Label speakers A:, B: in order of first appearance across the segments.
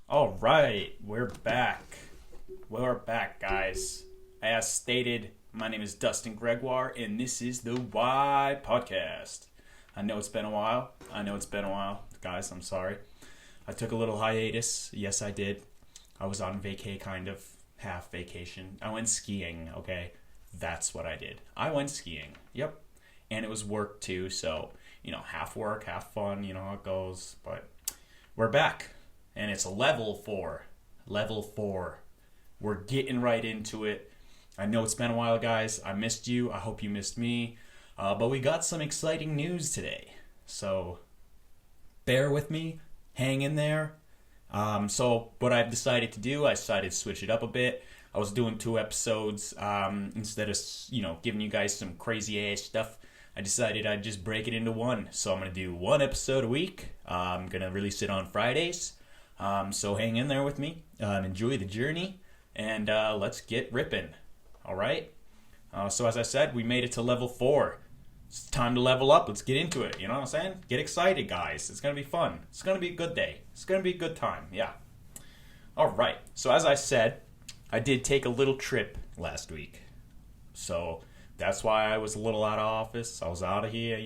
A: All right, we're back. We're back, guys. As stated, my name is Dustin Gregoire, and this is the Why Podcast. I know it's been a while. Guys, I'm sorry. I took a little hiatus. Yes, I did. I was on vacay, kind of. Half vacation. I went skiing, okay? That's what I did. I went skiing. Yep. And it was work, too, so, half work, half fun, you know how it goes. But we're back. And it's level 4. Level 4. We're getting right into it. I know it's been a while, guys. I missed you. I hope you missed me. But we got some exciting news today. So, bear with me. Hang in there. So, what I've decided to do, I decided to switch it up a bit. I was doing 2 episodes. Instead of, giving you guys some crazy-ass stuff, I decided I'd just break it into 1. So, I'm going to do 1 episode a week. I'm going to release it on Fridays. So hang in there with me, enjoy the journey, and let's get ripping, all right? So as I said, we made it to level 4. It's time to level up. Let's get into it, you know what I'm saying? Get excited, guys. It's going to be fun. It's going to be a good day. It's going to be a good time, yeah. All right, so as I said, I did take a little trip last week. So that's why I was a little out of office. I was out of here,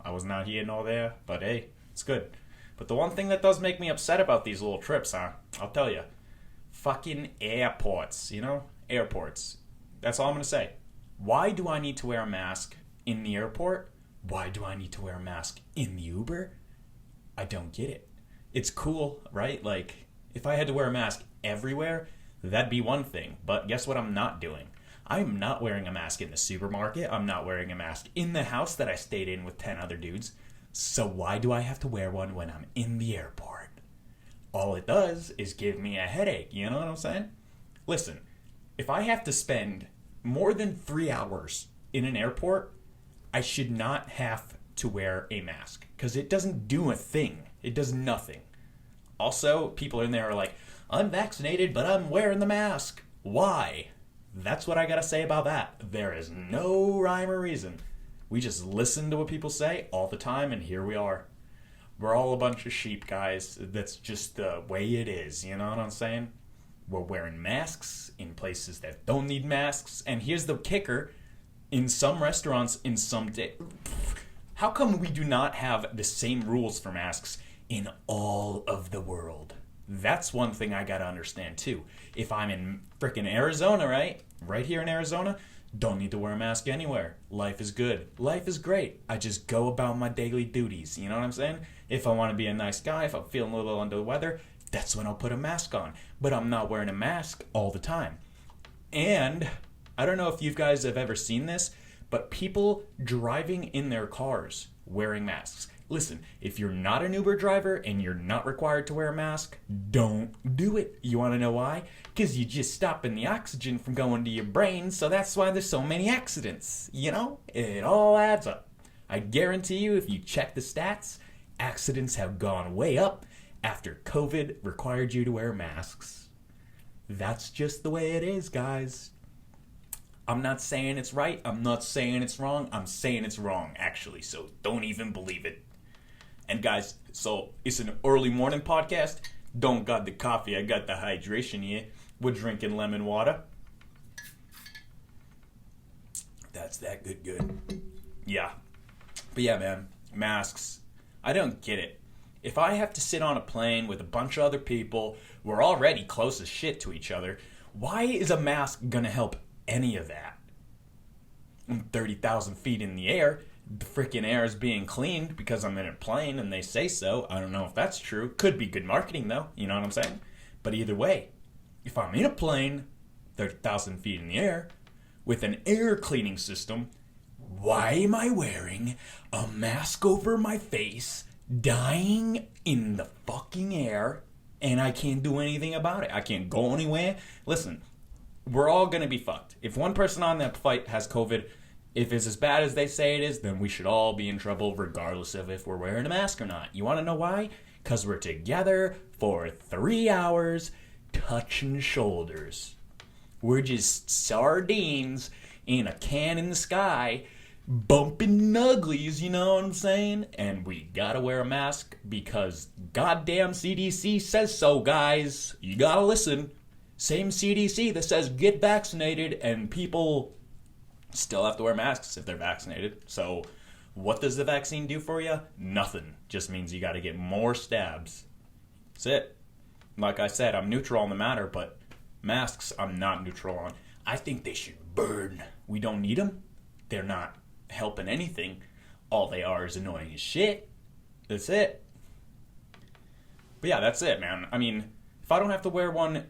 A: I was not here nor there, but hey, it's good. But the one thing that does make me upset about these little trips, I'll tell you. Fucking airports, Airports. That's all I'm going to say. Why do I need to wear a mask in the airport? Why do I need to wear a mask in the Uber? I don't get it. It's cool, right? Like, if I had to wear a mask everywhere, that'd be one thing. But guess what I'm not doing? I'm not wearing a mask in the supermarket. I'm not wearing a mask in the house that I stayed in with 10 other dudes. So why do I have to wear one when I'm in the airport? All it does is give me a headache, you know what I'm saying? Listen, if I have to spend more than 3 hours in an airport, I should not have to wear a mask. Because it doesn't do a thing. It does nothing. Also, people in there are like, I'm vaccinated, but I'm wearing the mask. Why? That's what I gotta say about that. There is no rhyme or reason. We just listen to what people say all the time, and here we are. We're all a bunch of sheep, guys. That's just the way it is, you know what I'm saying? We're wearing masks in places that don't need masks, and here's the kicker. In some restaurants, in some day... How come we do not have the same rules for masks in all of the world? That's one thing I gotta understand, too. If I'm in frickin' Arizona, right here in Arizona... Don't need to wear a mask anywhere. Life is good. Life is great. I just go about my daily duties. You know what I'm saying? If I want to be a nice guy, if I'm feeling a little under the weather, that's when I'll put a mask on. But I'm not wearing a mask all the time. And I don't know if you guys have ever seen this, but people driving in their cars wearing masks. Listen, if you're not an Uber driver and you're not required to wear a mask, don't do it. You want to know why? Because you're just stopping the oxygen from going to your brain, so that's why there's so many accidents. It all adds up. I guarantee you, if you check the stats, accidents have gone way up after COVID required you to wear masks. That's just the way it is, guys. I'm not saying it's right. I'm not saying it's wrong. I'm saying it's wrong, actually, so don't even believe it. And guys, so it's an early morning podcast. Don't got the coffee, I got the hydration here. We're drinking lemon water. That's that good. Yeah. But yeah, man, masks. I don't get it. If I have to sit on a plane with a bunch of other people, we're already close as shit to each other, why is a mask gonna help any of that? I'm 30,000 feet in the air. The freaking air is being cleaned because I'm in a plane and they say so. I don't know if that's true. Could be good marketing though, you know what I'm saying? But either way, if I'm in a plane, 30,000 feet in the air, with an air cleaning system, why am I wearing a mask over my face, dying in the fucking air, and I can't do anything about it? I can't go anywhere. Listen, we're all going to be fucked. If one person on that flight has COVID, if it's as bad as they say it is, then we should all be in trouble regardless of if we're wearing a mask or not. You want to know why? Because we're together for 3 hours touching shoulders. We're just sardines in a can in the sky bumping uglies, you know what I'm saying? And we gotta wear a mask because goddamn CDC says so, guys. You gotta listen. Same CDC that says get vaccinated, and people still have to wear masks if they're vaccinated. So what does the vaccine do for you? Nothing. Just means you gotta get more stabs. That's it. Like I said, I'm neutral on the matter, but masks I'm not neutral on. I think they should burn. We don't need them. They're not helping anything. All they are is annoying as shit. That's it. But yeah, that's it, man. I mean, if I don't have to wear one,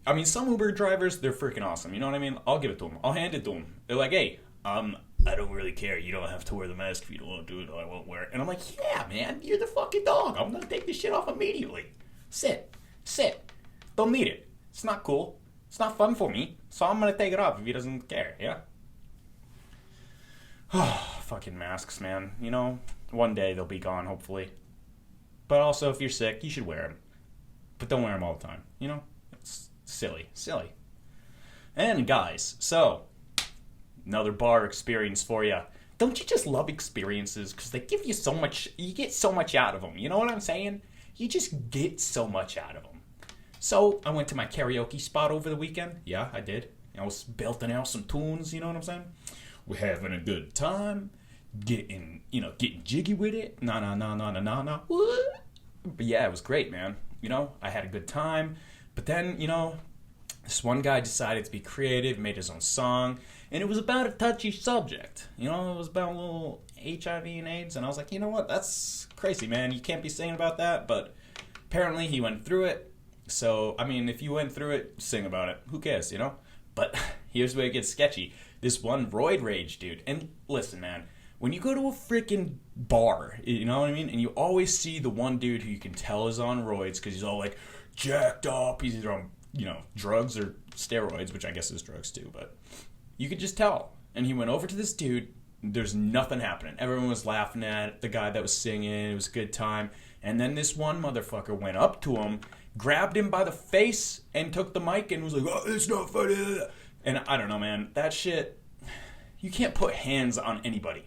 A: I mean, some Uber drivers, they're freaking awesome. You know what I mean? I'll give it to them. I'll hand it to them. They're like, hey, I don't really care. You don't have to wear the mask if you don't want to do it. I won't wear it. And I'm like, yeah, man, you're the fucking dog. I'm going to take this shit off immediately. Sit. Don't need it. It's not cool. It's not fun for me. So I'm going to take it off if he doesn't care, yeah? Fucking masks, man. You know, one day they'll be gone, hopefully. But also, if you're sick, you should wear them. But don't wear them all the time, you know? It's silly. And guys, so, another bar experience for you. Don't you just love experiences? Because they give you so much, you get so much out of them. You know what I'm saying? You just get so much out of them. So, I went to my karaoke spot over the weekend. Yeah, I did. I was belting out some tunes, you know what I'm saying? We're having a good time, getting jiggy with it. Nah. What? But yeah, it was great, man. You know, I had a good time. But then, you know, this one guy decided to be creative, made his own song, and it was about a touchy subject. You know, it was about a little HIV and AIDS, and I was like, you know what? That's crazy, man. You can't be singing about that. But apparently he went through it. So, I mean, if you went through it, sing about it. Who cares, you know? But here's where it gets sketchy. This one roid rage dude. And listen, man, when you go to a freaking bar, you know what I mean? And you always see the one dude who you can tell is on roids because he's all like jacked up. He's either on, you know, drugs or steroids, which I guess is drugs too. But you could just tell. And he went over to this dude. There's nothing happening. Everyone was laughing at the guy that was singing. It was a good time. And then this one motherfucker went up to him, grabbed him by the face, and took the mic and was like, oh, it's not funny. And I don't know, man. That shit, you can't put hands on anybody.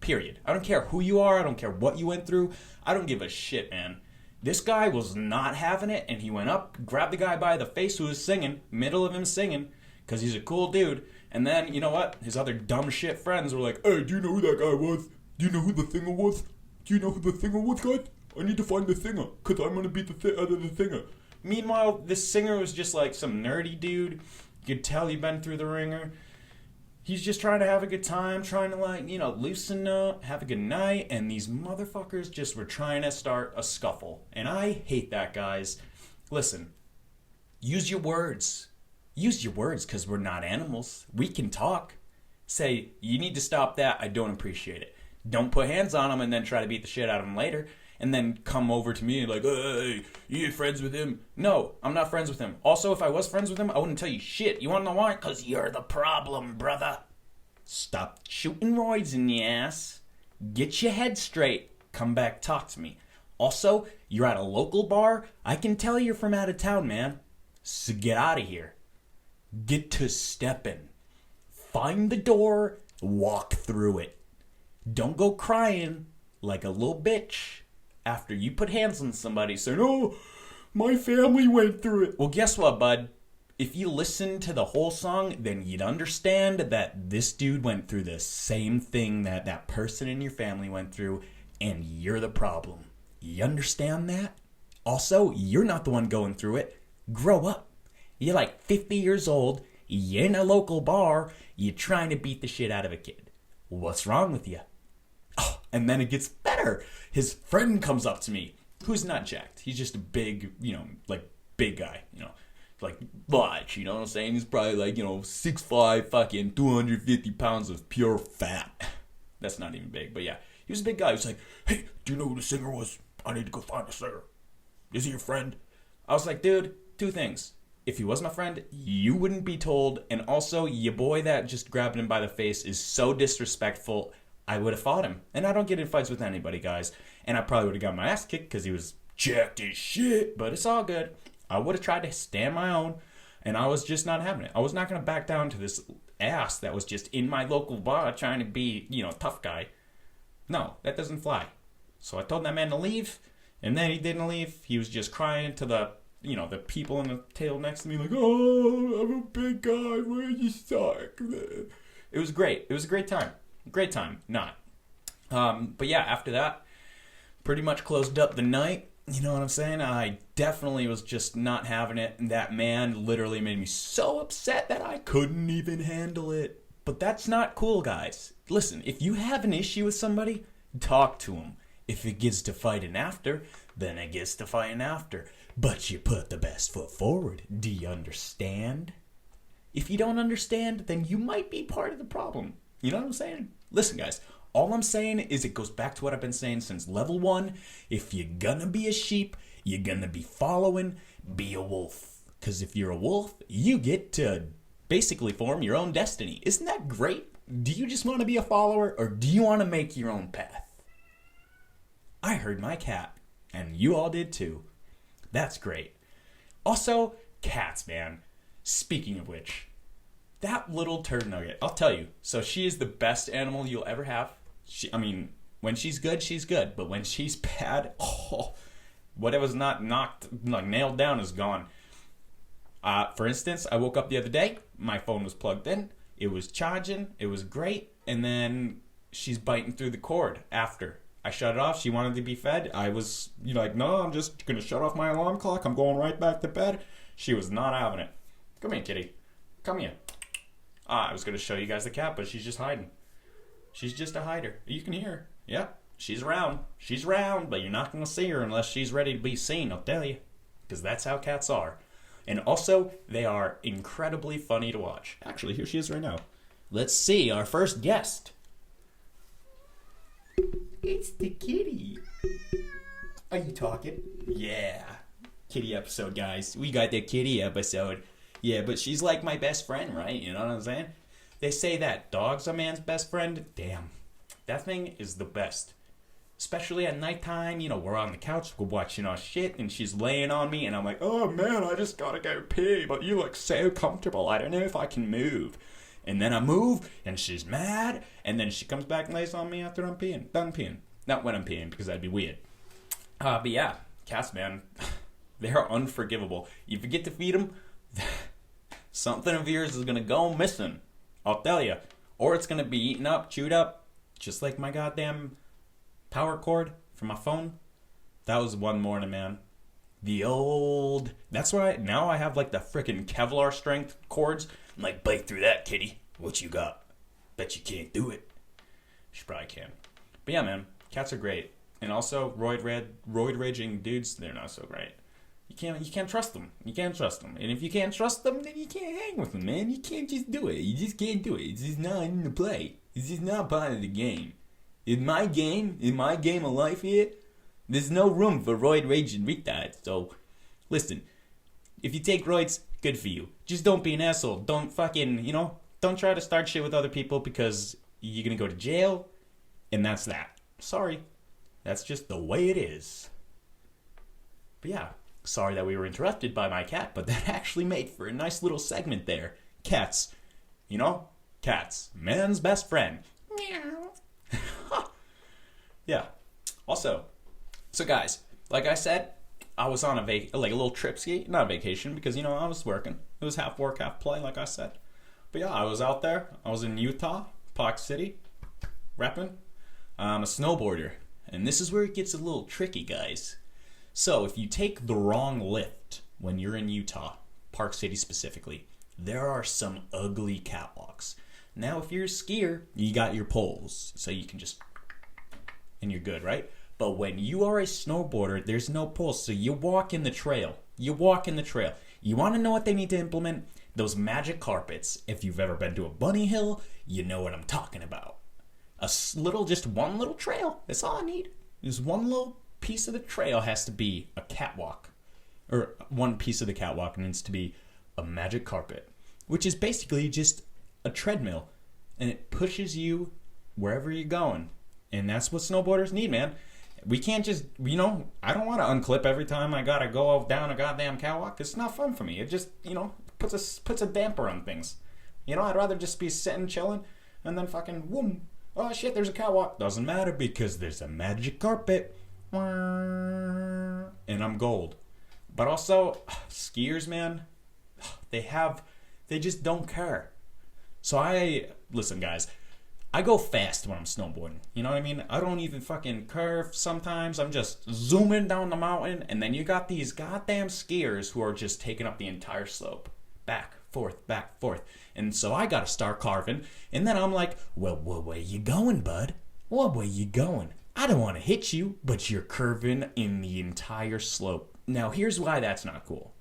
A: Period. I don't care who you are. I don't care what you went through. I don't give a shit, man. This guy was not having it, and he went up, grabbed the guy by the face who was singing, middle of him singing, because he's a cool dude. And then, you know what? His other dumb shit friends were like, hey, do you know who that guy was? Do you know who the thinger was? Do you know who the thinger was, guys? I need to find the thinger, because I'm going to beat the other thinger. Meanwhile, this singer was just like some nerdy dude. You could tell he'd been through the ringer. He's just trying to have a good time, trying to, like, you know, loosen up, have a good night, and these motherfuckers just were trying to start a scuffle. And I hate that, guys. Listen, use your words. Use your words, because we're not animals. We can talk. Say, you need to stop that, I don't appreciate it. Don't put hands on him and then try to beat the shit out of him later. And then come over to me and like, hey, you friends with him? No, I'm not friends with him. Also, if I was friends with him, I wouldn't tell you shit. You want to know why? Because you're the problem, brother. Stop shooting roids in the ass. Get your head straight. Come back, talk to me. Also, you're at a local bar. I can tell you're from out of town, man. So get out of here. Get to stepping. Find the door. Walk through it. Don't go crying like a little bitch after you put hands on somebody saying, oh, my family went through it. Well, guess what, bud? If you listen to the whole song, then you'd understand that this dude went through the same thing that that person in your family went through, and you're the problem. You understand that? Also, you're not the one going through it. Grow up. You're like 50 years old, you're in a local bar, you're trying to beat the shit out of a kid. What's wrong with you? Oh, and then it gets better. His friend comes up to me, who's not jacked. He's just a big, you know, like big guy, you know, like large, you know what I'm saying? He's probably like, you know, 6'5", fucking 250 pounds of pure fat. That's not even big, but yeah. He was a big guy. He was like, hey, do you know who the singer was? I need to go find the singer. Is he your friend? I was like, dude, two things. If he was my friend, you wouldn't be told. And also, your boy that just grabbed him by the face is so disrespectful, I would have fought him. And I don't get in fights with anybody, guys. And I probably would have got my ass kicked because he was jacked as shit. But it's all good. I would have tried to stand my own. And I was just not having it. I was not going to back down to this ass that was just in my local bar trying to be, tough guy. No, that doesn't fly. So I told that man to leave, and then he didn't leave. He was just crying to the people in the table next to me, like, oh, I'm a big guy, where you suck. It was great. It was a great time. Great time. Not. But yeah, after that, pretty much closed up the night. You know what I'm saying? I definitely was just not having it. And that man literally made me so upset that I couldn't even handle it. But that's not cool, guys. Listen, if you have an issue with somebody, talk to them. If it gets to fighting after, then it gets to fighting after. But you put the best foot forward. Do you understand? If you don't understand, then you might be part of the problem. You know what I'm saying? Listen, guys. All I'm saying is it goes back to what I've been saying since level 1. If you're gonna be a sheep, you're gonna be following, be a wolf. Because if you're a wolf, you get to basically form your own destiny. Isn't that great? Do you just want to be a follower, or do you want to make your own path? I heard my cat, and you all did too. That's great. Also, cats, man. Speaking of which, that little turd nugget, I'll tell you. So she is the best animal you'll ever have. When she's good, she's good. But when she's bad, whatever's not nailed down is gone. For instance, I woke up the other day. My phone was plugged in. It was charging. It was great. And then she's biting through the cord after. I shut it off. She wanted to be fed. I was like, no, I'm just going to shut off my alarm clock. I'm going right back to bed. She was not having it. Come here, kitty. Come here. I was going to show you guys the cat, but she's just hiding. She's just a hider. You can hear her. Yeah, she's around. She's around, but you're not going to see her unless she's ready to be seen, I'll tell you. Because that's how cats are. And also, they are incredibly funny to watch. Actually, here she is right now. Let's see our first guest. It's the kitty. Are you talking? Yeah. Kitty episode, guys. We got the kitty episode. Yeah, but she's like my best friend, right? You know what I'm saying? They say that dog's a man's best friend. Damn. That thing is the best. Especially at nighttime, we're on the couch, we're watching our shit, and she's laying on me, and I'm like, oh man, I just gotta go pee, but you look so comfortable, I don't know if I can move. And then I move, and she's mad, and then she comes back and lays on me after I'm done peeing. Not when I'm peeing, because that'd be weird. But yeah, cats, man, they are unforgivable. You forget to feed them, something of yours is gonna go missing. I'll tell you. Or it's gonna be eaten up, chewed up, just like my goddamn power cord for my phone. That was one morning, man. That's why now I have like the freaking Kevlar strength cords. I'm like, bite through that, kitty. What you got? Bet you can't do it. She probably can. But yeah, man, cats are great. And also, roid raging dudes, they're not so great. You can't trust them. You can't trust them. And if you can't trust them, then you can't hang with them, man. You can't just do it. You just can't do it. It's just not in the play. It's just not part of the game. In my game of life here, there's no room for roid raging retards. So, listen, if you take roids, good for you. Just don't be an asshole. Don't fucking, don't try to start shit with other people because you're gonna go to jail, and that's that. Sorry. That's just the way it is. But yeah, sorry that we were interrupted by my cat, but that actually made for a nice little segment there. Cats. Cats. Man's best friend. Meow. Yeah. Also, so guys, like I said, I was on a little trip ski, not a vacation, because I was working. It was half work, half play, like I said. But yeah, I was out there. I was in Utah, Park City, repping. I'm a snowboarder, and this is where it gets a little tricky, guys. So if you take the wrong lift when you're in Utah, Park City specifically, there are some ugly catwalks. Now, if you're a skier, you got your poles, so you can just, and you're good, right? But when you are a snowboarder, there's no poles, so you walk in the trail. You want to know what they need to implement? Those magic carpets. If you've ever been to a bunny hill, you know what I'm talking about. Just one little trail. That's all I need. Just one little piece of the trail has to be a catwalk. Or one piece of the catwalk needs to be a magic carpet, which is basically just a treadmill, and it pushes you wherever you're going. And that's what snowboarders need, man. We can't just, I don't want to unclip every time I gotta go down a goddamn catwalk. It's not fun for me. It just, puts a damper on things. You know, I'd rather just be sitting, chilling, and then fucking, whoom, oh shit, there's a catwalk. Doesn't matter because there's a magic carpet. And I'm gold. But also, skiers, man, they just don't care. So listen guys, I go fast when I'm snowboarding. You know what I mean? I don't even fucking curve sometimes. I'm just zooming down the mountain, and then you got these goddamn skiers who are just taking up the entire slope. Back, forth. And so I gotta start carving, and then I'm like, well, what way you going, bud? What way you going? I don't want to hit you, but you're curving in the entire slope. Now, here's why that's not cool.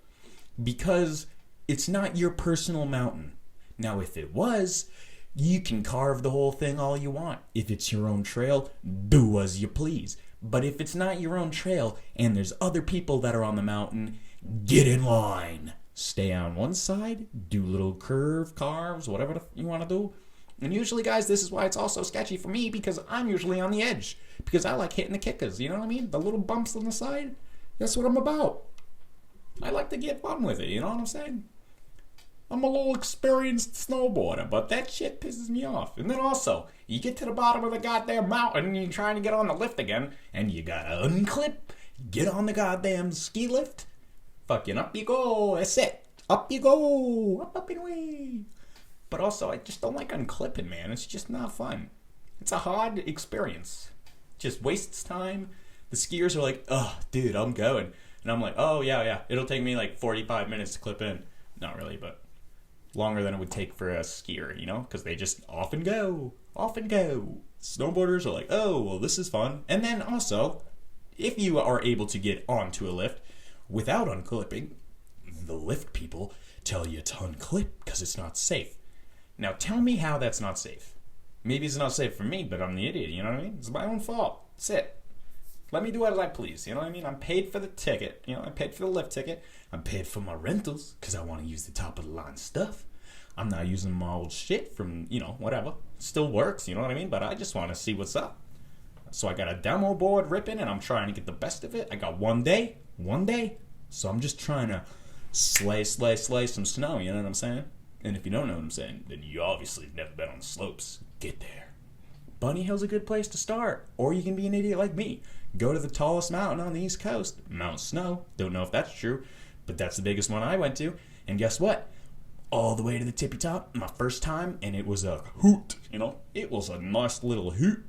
A: Because it's not your personal mountain. Now, if it was, you can carve the whole thing all you want. If it's your own trail, do as you please. But if it's not your own trail and there's other people that are on the mountain, get in line. Stay on one side, do little carves, whatever you want to do. And usually, guys, this is why it's also sketchy for me, because I'm usually on the edge. Because I like hitting the kickers, you know what I mean? The little bumps on the side, that's what I'm about. I like to get fun with it, you know what I'm saying? I'm a little experienced snowboarder, but that shit pisses me off. And then also, you get to the bottom of the goddamn mountain and you're trying to get on the lift again, and you gotta unclip, get on the goddamn ski lift, fucking up you go, that's it. Up you go, up and away. But also, I just don't like unclipping, man. It's just not fun. It's a hard experience. Just wastes time. The skiers are like, oh, dude, I'm going. And I'm like, oh, yeah. It'll take me like 45 minutes to clip in. Not really, but longer than it would take for a skier, you know? Because they just off and go. Snowboarders are like, oh, well, this is fun. And then also, if you are able to get onto a lift without unclipping, the lift people tell you to unclip because it's not safe. Now, tell me how that's not safe. Maybe it's not safe for me, but I'm the idiot, you know what I mean? It's my own fault. That's it. Let me do as I please, you know what I mean? I'm paid for the ticket, you know, I paid for the lift ticket. I'm paid for my rentals because I want to use the top of the line stuff. I'm not using my old shit from, you know, whatever. It still works, you know what I mean? But I just want to see what's up. So I got a demo board ripping, and I'm trying to get the best of it. I got one day. So I'm just trying to slay some snow, you know what I'm saying? And if you don't know what I'm saying, then you obviously have never been on the slopes. Get there. Bunny Hill's a good place to start. Or you can be an idiot like me. Go to the tallest mountain on the East Coast, Mount Snow. Don't know if that's true, but that's the biggest one I went to. And guess what? All the way to the tippy top, my first time, and it was a hoot, you know? It was a nice little hoot.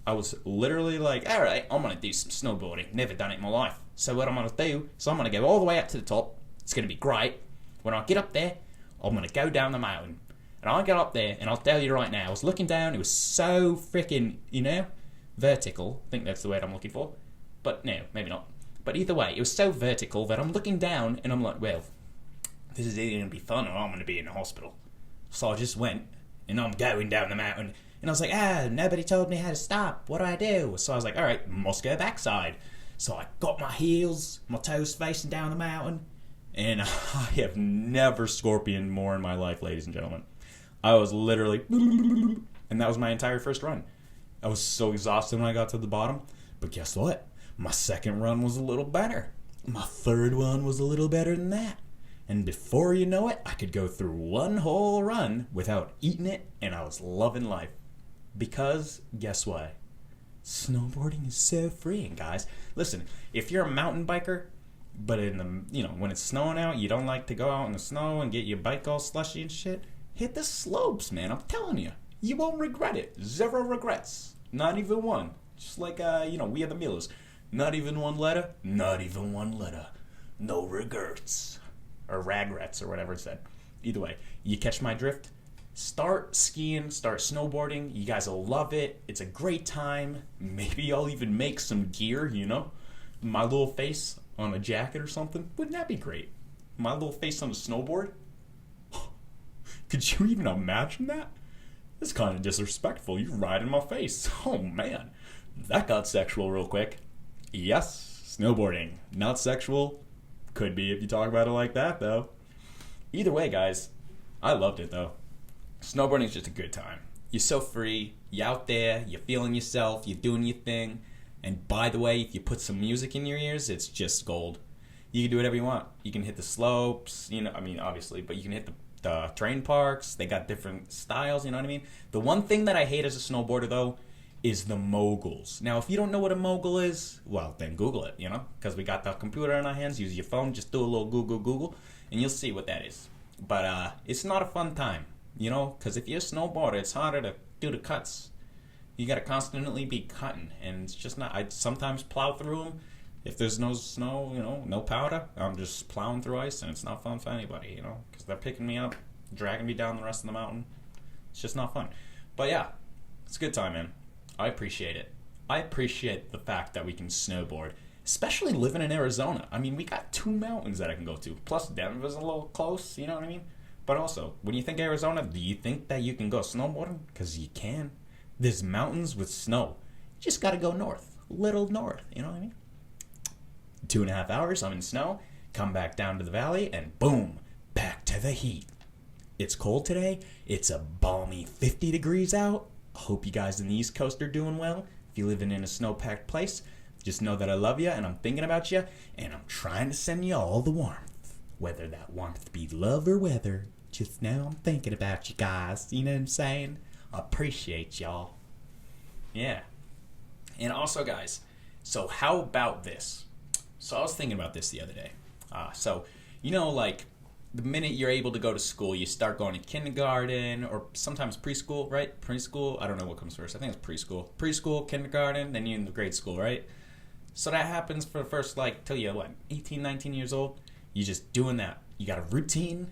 A: I was literally like, all right, I'm going to do some snowboarding. Never done it in my life. So what I'm going to do, so I'm going to go all the way up to the top. It's going to be great. When I get up there, I'm going to go down the mountain. And I'll get up there, and I'll tell you right now, I was looking down, it was so freaking, you know, vertical. I think that's the word I'm looking for. But no, maybe not. But either way, it was so vertical that I'm looking down, and I'm like, well, this is either going to be fun or I'm going to be in the hospital. So I just went, and I'm going down the mountain, and I was like, nobody told me how to stop. What do I do? So I was like, all right, must go backside. So I got my heels, my toes facing down the mountain, and I have never scorpioned more in my life, ladies and gentlemen. I was literally, and that was my entire first run. I was so exhausted when I got to the bottom, but guess what? My second run was a little better. My third one was a little better than that. And before you know it, I could go through one whole run without eating it, and I was loving life. Because, guess what? Snowboarding is so freeing, guys. Listen, if you're a mountain biker, but in the, when it's snowing out, you don't like to go out in the snow and get your bike all slushy and shit, hit the slopes, man. I'm telling you. You won't regret it. Zero regrets. Not even one. Just like, we are the Millers. Not even one letter. Not even one letter. No regrets. Or ragrets, or whatever it said. Either way, you catch my drift? Start skiing, start snowboarding. You guys will love it. It's a great time. Maybe I'll even make some gear, My little face on a jacket or something. Wouldn't that be great? My little face on a snowboard? Could you even imagine that? It's kind of disrespectful. You're right in my face. Oh, man. That got sexual real quick. Yes, snowboarding. Not sexual. Could be if you talk about it like that, though. Either way, guys, I loved it, though. Snowboarding is just a good time. You're so free. You're out there. You're feeling yourself. You're doing your thing. And by the way, if you put some music in your ears, it's just gold. You can do whatever you want. You can hit the slopes, obviously, but you can hit the terrain parks. They got different styles, you know what I mean? The one thing that I hate as a snowboarder, though, is the moguls. Now, if you don't know what a mogul is, well, then Google it, you know? Because we got the computer in our hands. Use your phone. Just do a little Google, and you'll see what that is. But it's not a fun time, you know? Because if you're a snowboarder, it's harder to do the cuts. You got to constantly be cutting, and it's just not... I sometimes plow through them. If there's no snow, you know, no powder, I'm just plowing through ice, and it's not fun for anybody, you know, because they're picking me up, dragging me down the rest of the mountain. It's just not fun. But yeah, it's a good time, man. I appreciate it. I appreciate the fact that we can snowboard, especially living in Arizona. I mean, we got 2 mountains that I can go to, plus Denver's a little close, you know what I mean? But also, when you think Arizona, do you think that you can go snowboarding? Because you can. There's mountains with snow. You just got to go north, little north, you know what I mean? 2.5 hours, I'm in snow, come back down to the valley, and boom, back to the heat. It's cold today. It's a balmy 50 degrees out. I hope you guys in the East Coast are doing well. If you're living in a snow-packed place, just know that I love you, and I'm thinking about you, and I'm trying to send you all the warmth. Whether that warmth be love or weather, just know I'm thinking about you guys. You know what I'm saying? I appreciate y'all. Yeah. And also, guys, so how about this? So I was thinking about this the other day. So, you know, like, the minute you're able to go to school, you start going to kindergarten or sometimes preschool, right? Preschool, I don't know what comes first. I think it's preschool. Preschool, kindergarten, then you're in the grade school, right? So that happens for the first, like, till you're, 18, 19 years old. You're just doing that. You got a routine.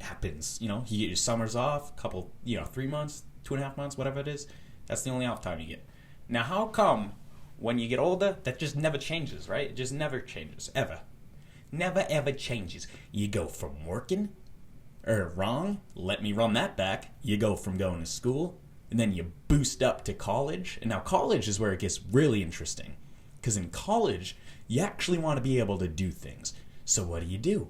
A: It happens, you know. You get your summers off, 3 months, 2.5 months, whatever it is. That's the only off time you get. Now, how come when you get older, that just never changes, right? It just never changes, ever. Never, ever changes. You go from working, let me run that back. You go from going to school, and then you boost up to college. And now college is where it gets really interesting. Because in college, you actually want to be able to do things. So what do?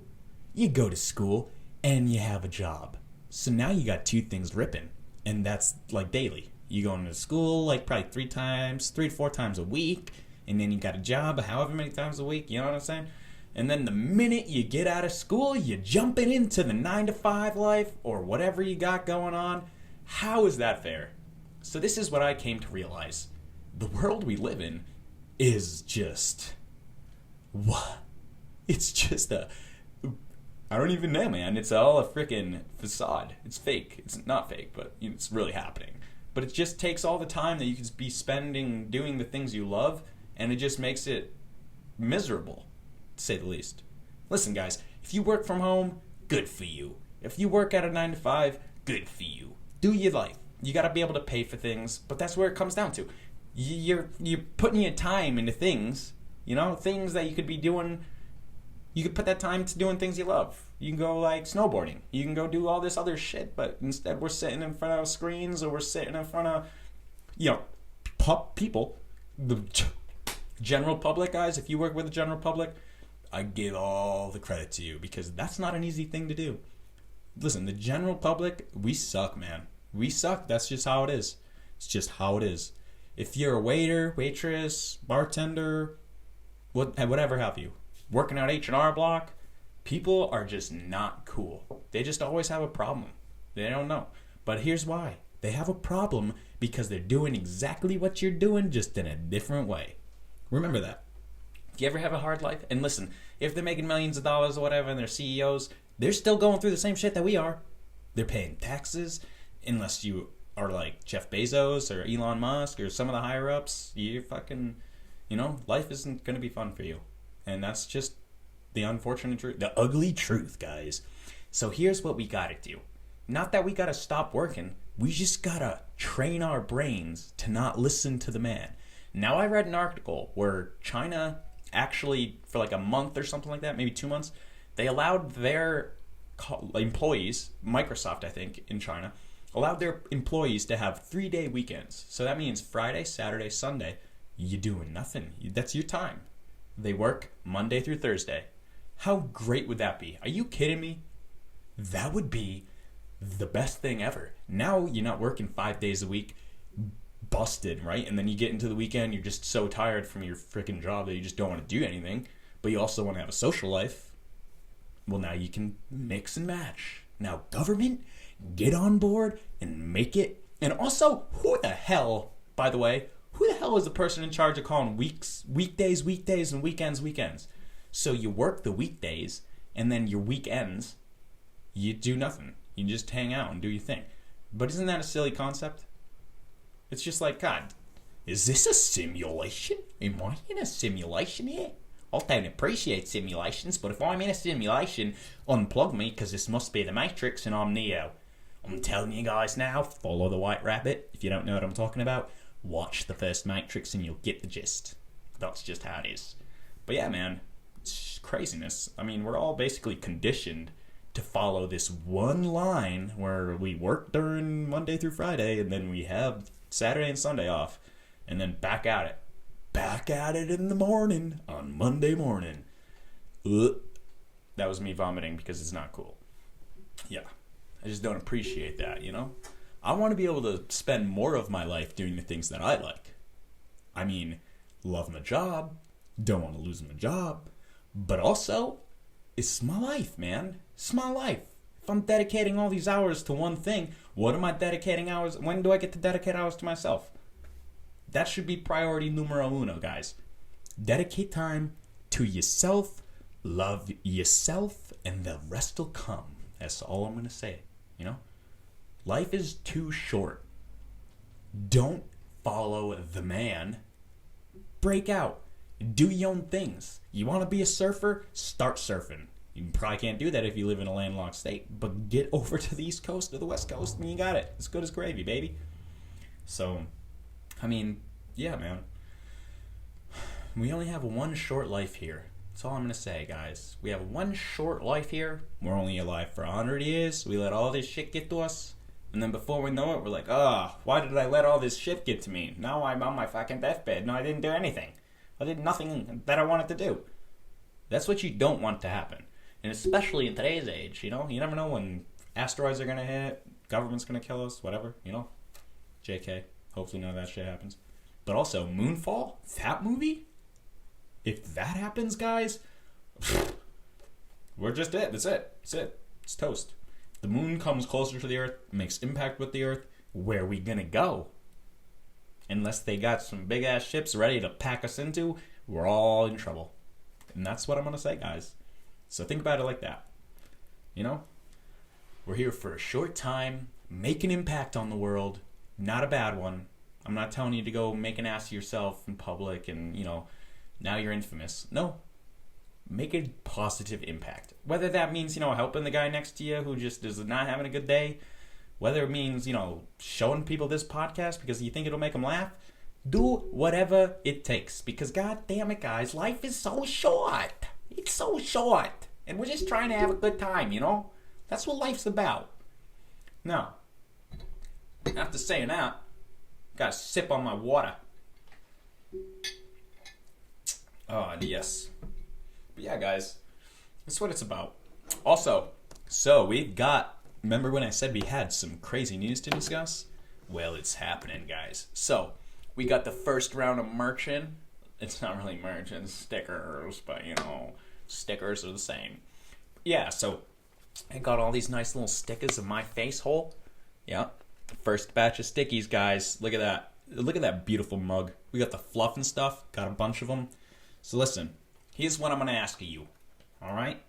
A: You go to school, and you have a job. So now you got 2 things ripping. And that's, like, daily. You go into school, like, probably 3 to 4 times a week. And then you got a job however many times a week. You know what I'm saying? And then the minute you get out of school, you're jumping into the 9-to-5 life or whatever you got going on. How is that fair? So this is what I came to realize. The world we live in is just... what? It's just I don't even know, man. It's all a freaking facade. It's fake. It's not fake, but it's really happening. But it just takes all the time that you could be spending doing the things you love, and it just makes it miserable, to say the least. Listen, guys, if you work from home, good for you. If you work at a 9-to-5, good for you. Do your life. You got to be able to pay for things, but that's where it comes down to. You're putting your time into things, things that you could be doing. You could put that time to doing things you love. You can go, like, snowboarding. You can go do all this other shit, but instead we're sitting in front of screens, or we're sitting in front of, people. The general public, guys. If you work with the general public, I give all the credit to you, because that's not an easy thing to do. Listen, the general public, we suck, man. We suck. That's just how it is. It's just how it is. If you're a waiter, waitress, bartender, whatever have you, working at H&R Block, people are just not cool. They just always have a problem. They don't know. But here's why. They have a problem because they're doing exactly what you're doing, just in a different way. Remember that. If you ever have a hard life, and listen, if they're making millions of dollars or whatever and they're CEOs, they're still going through the same shit that we are. They're paying taxes, unless you are like Jeff Bezos or Elon Musk or some of the higher ups. You're fucking, life isn't going to be fun for you. And that's just the unfortunate truth, the ugly truth, guys. So here's what we gotta do. Not that we gotta stop working, we just gotta train our brains to not listen to the man. Now, I read an article where China actually, for like a month or something like that, maybe 2 months, they allowed their employees, Microsoft, I think, in China, allowed their employees to have 3-day weekends. So that means Friday, Saturday, Sunday, you're doing nothing. That's your time. They work Monday through Thursday. How great would that be? Are you kidding me? That would be the best thing ever. Now you're not working 5 days a week, busted, right? And then you get into the weekend, you're just so tired from your freaking job that you just don't want to do anything, but you also want to have a social life. Well, now you can mix and match. Now, government, get on board and make it. And also, who the hell, by the way, who the hell is the person in charge of calling weekdays, and weekends? So you work the weekdays, and then your weekends, you do nothing. You just hang out and do your thing. But isn't that a silly concept? It's just like, God, is this a simulation? Am I in a simulation here? I don't appreciate simulations, but if I'm in a simulation, unplug me, because this must be the Matrix and I'm Neo. I'm telling you guys now, follow the white rabbit. If you don't know what I'm talking about, watch the first Matrix and you'll get the gist. That's just how it is. But yeah, man, it's craziness. I mean, we're all basically conditioned to follow this one line where we work during Monday through Friday and then we have Saturday and Sunday off and then back at it. Back at it in the morning on Monday morning. That was me vomiting because it's not cool. Yeah, I just don't appreciate that, you know? I want to be able to spend more of my life doing the things that I like. I mean, love my job, don't want to lose my job, but also, it's my life, man. It's my life. If I'm dedicating all these hours to one thing, what am I dedicating hours? When do I get to dedicate hours to myself? That should be priority numero uno, guys. Dedicate time to yourself, love yourself, and the rest will come. That's all I'm going to say, you know? Life is too short. Don't follow the man. Break out. Do your own things. You want to be a surfer? Start surfing. You probably can't do that if you live in a landlocked state, but get over to the East Coast or the West Coast and you got it. It's good as gravy, baby. So, I mean, yeah, man. We only have one short life here. That's all I'm going to say, guys. We have one short life here. We're only alive for 100 years. We let all this shit get to us. And then before we know it, we're like, why did I let all this shit get to me? Now I'm on my fucking deathbed. No, I didn't do anything. I did nothing that I wanted to do. That's what you don't want to happen. And especially in today's age, you know? You never know when asteroids are going to hit, government's going to kill us, whatever, you know? JK. Hopefully none of that shit happens. But also, Moonfall, that movie? If that happens, guys, we're just it. That's it. That's it. It's toast. The moon comes closer to the Earth, makes impact with the Earth. Where are we gonna go? Unless they got some big-ass ships ready to pack us into, we're all in trouble. And that's what I'm gonna say, guys. So think about it like that. You know? We're here for a short time, make an impact on the world, not a bad one. I'm not telling you to go make an ass of yourself in public and, you know, now you're infamous. No. Make a positive impact. Whether that means, you know, helping the guy next to you who just is not having a good day. Whether it means, you know, showing people this podcast because you think it'll make them laugh. Do whatever it takes. Because, god damn it, guys, life is so short. It's so short. And we're just trying to have a good time, you know? That's what life's about. Now, after saying that, gotta sip on my water. Oh, yes. But yeah, guys, that's what it's about. Also, so we've got, remember when I said we had some crazy news to discuss? Well, it's happening, guys. So, we got the first round of merch in. It's not really merch, it's stickers, but, you know, stickers are the same. Yeah, so I got all these nice little stickers of my face hole. Yeah, first batch of stickies, guys. Look at that. Look at that beautiful mug. We got the fluff and stuff. Got a bunch of them. So listen, here's what I'm going to ask of you. All right?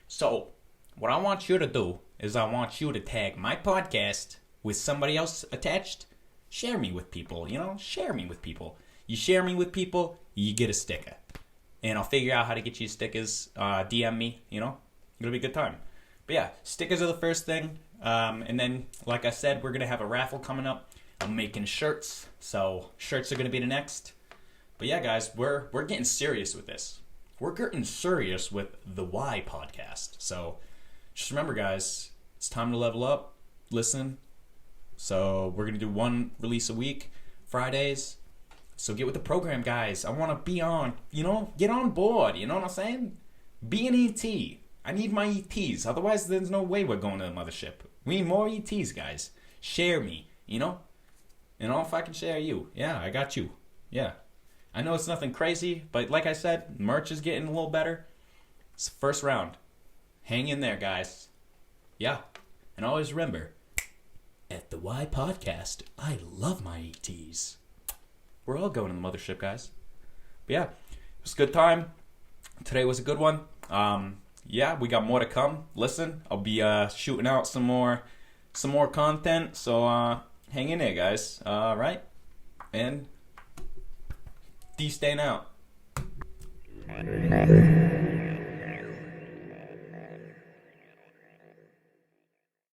A: So, what I want you to do is I want you to tag my podcast with somebody else attached. Share me with people, you know? Share me with people. You share me with people, you get a sticker. And I'll figure out how to get you stickers. DM me, you know? It'll be a good time. But yeah, stickers are the first thing. And then, like I said, we're going to have a raffle coming up. I'm making shirts. So, shirts are going to be the next. But yeah, guys, we're getting serious with this. We're getting serious with the Why podcast. So just remember, guys, it's time to level up. Listen. So we're going to do one release a week, Fridays. So get with the program, guys. I want to be on, you know, get on board. You know what I'm saying? Be an ET. I need my ETs. Otherwise, there's no way we're going to the mothership. We need more ETs, guys. Share me, you know? And I'll fucking share you. Yeah, I got you. Yeah. I know it's nothing crazy, but like I said, merch is getting a little better. It's the first round. Hang in there, guys. Yeah. And always remember, at the Y Podcast, I love my ETs. We're all going to the mothership, guys. But yeah, it was a good time. Today was a good one. Yeah, we got more to come. Listen, I'll be shooting out some more content. So hang in there, guys. Right? And D staying out.